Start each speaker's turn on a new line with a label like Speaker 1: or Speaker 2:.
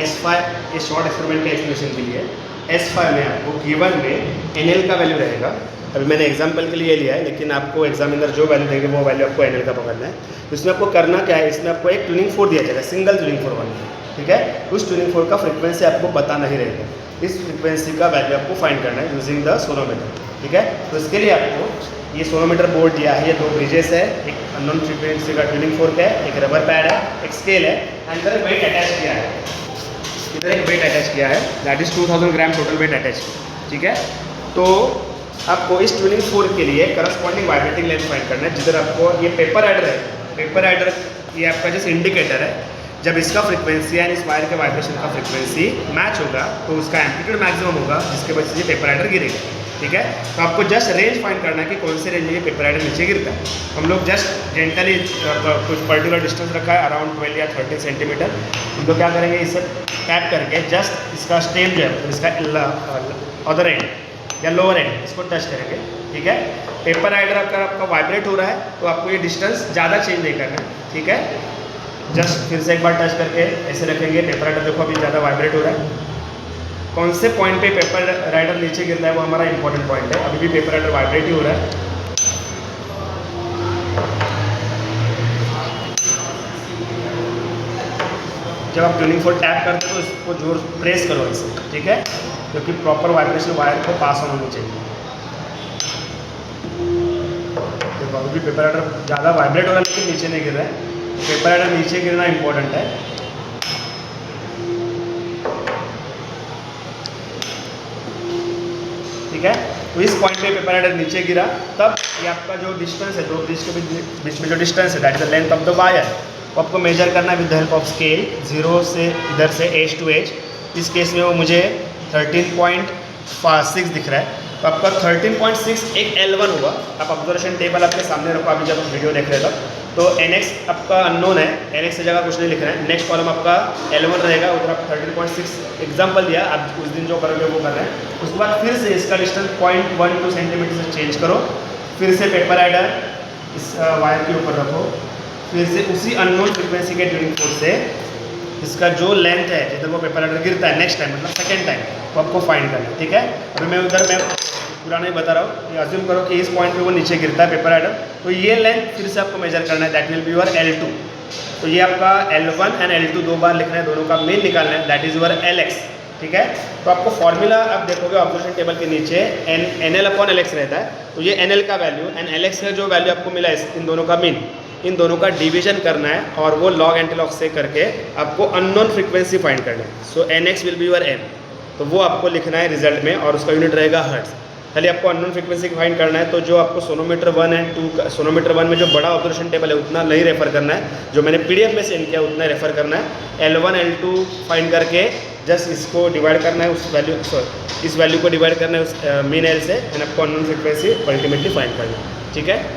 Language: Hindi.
Speaker 1: S5 ये शॉर्ट एक्सपेरिमेंट के एक्सप्लेनेशन के लिए S5 में आपको गिवन में NL का वैल्यू रहेगा। अभी मैंने एग्जांपल के लिए लिया है, लेकिन आपको एग्जामिनर जो वैल्यू देंगे वो वैल्यू आपको NL का पकड़ना है। तो इसमें आपको करना क्या है, इसमें आपको एक ट्यूनिंग फोर्क दिया जाएगा, सिंगल ट्यूनिंग फोर्क वाला, ठीक है। उस ट्यूनिंग फोर्क का फ्रिक्वेंसी आपको पता नहीं रहेगा, इस फ्रिक्वेंसी का वैल्यू आपको फाइंड करना है यूजिंग द सोनोमीटर, ठीक है। तो इसके लिए आपको ये सोनोमीटर बोर्ड दिया है, ये दो ब्रिजेस है, एक अननोन फ्रीक्वेंसी का ट्यूनिंग फोर्क है, एक रबर पैड है, एक स्केल है, अंदर एक वेट अटैच किया है, इधर एक वेट अटैच किया है, that is 2000 gram total weight attach किया, ठीक है। तो आपको इस ट्यूनिंग फोर्क के लिए करस्पॉन्डिंग वाइब्रेटिंग लेंथ फाइंड करना है, जिधर आपको ये पेपर एडर है, पेपर एडर ये आपका जैसे इंडिकेटर है, जब इसका फ्रिक्वेंसी एंड इस वायर के वाइब्रेशन का फ्रिक्वेंसी मैच होगा तो उसका एम्पलीट्यूड मैक्सिमम होगा, जिसके वजह से ये पेपर एडर गिरेगा, ठीक है। तो आपको जस्ट रेंज फाइंड करना है कि कौन से रेंज में ये पेपर एडर नीचे गिरता है। हम लोग जस्ट जेंटली कुछ पर्टिकुलर डिस्टेंस रखा है अराउंड 12 या 13 सेंटीमीटर। हम लोग क्या करेंगे, इसे टैप करके जस्ट इसका स्टेम जो है इसका अदर एंड या लोअर एंड इसको टच करेंगे, ठीक है। पेपर एडर अगर आपका वाइब्रेट हो रहा है तो आपको ये डिस्टेंस ज़्यादा चेंज नहीं करना है, ठीक है। जस्ट फिर से एक बार टच करके ऐसे रखेंगे, पेपर एडर देखो अभी ज़्यादा वाइब्रेट हो रहा है। कौन से पॉइंट पे पेपर राइडर नीचे गिरता है वो हमारा इंपॉर्टेंट पॉइंट है, अभी भी पेपर राइडर वाइब्रेट ही हो रहा है। जब आप ट्यूनिंग फोर्क टैप करते हो तो इसको जोर प्रेस करो ऐसे, ठीक है, क्योंकि प्रॉपर वाइब्रेशन वायर को पास ऑन होनी चाहिए। देखो अभी भी पेपर राइडर ज़्यादा वाइब्रेट हो रहा है लेकिन नीचे नहीं गिर रहा है, पेपर राइडर नीचे गिरना इंपॉर्टेंट है। ठीक है, तो इस पॉइंट पे पेपर एडर नीचे गिरा, तब ये आपका जो डिस्टेंस है, दो ब्रिज के बीच में जो डिस्टेंस है, that is the length of the wire, वो आपको मेजर करना है with the help of scale, 0 से इधर से एज टू एज। इस केस में वो मुझे 13.6 दिख रहा है, तो आपका 13.6 एक L1 हुआ। आप ऑब्जर्वेशन टेबल आपके सामने रखो, अभी जब वीडियो देख रहे थे तो NX आपका अननोन है, NX से जगह कुछ नहीं लिख रहे हैं, नेक्स्ट कॉलम आपका L1 रहेगा, उधर आप 13.6 एग्जाम्पल दिया, आप उस दिन जो करोगे वो कर रहे हैं। उसके बाद फिर से इसका डिस्टेंस 0.12 सेंटीमीटर से चेंज करो, फिर से पेपर एडर इस वायर के ऊपर रखो, फिर से उसी अननोन फ्रिक्वेंसी के ट्यूनिंग फोर्क से इसका जो लेंथ है जिधर वो पेपर एडर गिरता है नेक्स्ट टाइम, मतलब सेकेंड टाइम, वो आपको फाइंड करना है, ठीक है। अभी मैं उधर मैं पूरा नहीं बता रहा हूँ, ये अज्यूम करो कि इस पॉइंट पे वो नीचे गिरता है पेपर एडर, तो ये लेंथ फिर से आपको मेजर करना है, that will be your L2। तो ये आपका L1 एंड L2 दो बार लिखना है, दोनों का मीन निकालना है, दैट इज योर LX, ठीक है। तो आपको फॉर्मूला आप देखोगे ऑब्जर्वेशन टेबल के नीचे NL/LX रहता है, तो ये NL का वैल्यू एंड LX का जो वैल्यू आपको मिला है इन दोनों का मीन, इन दोनों का डिवीजन करना है और वो लॉग एंटीलॉग से करके आपको अननोन फ्रीक्वेंसी फाइंड करना है। सो NX will be your M, तो वो आपको लिखना है रिजल्ट में और उसका यूनिट रहेगा हर्ट्ज। खाली आपको अननोन फ्रीक्वेंसी फाइंड करना है, तो जो आपको सोनोमीटर 1 एंड 2 सोनोमीटर 1 में जो बड़ा ऑब्जर्वेशन टेबल है उतना नहीं रेफर करना है, जो मैंने PDF में सेंड किया उतना रेफर करना है। L1 L2 फाइंड करके जस्ट इसको डिवाइड करना है, उस वैल्यू इस वैल्यू को डिवाइड करना है उस मीन L से, एंड आपको अननोन फ्रीक्वेंसी अल्टीमेटली फाइंड करना है, ठीक है।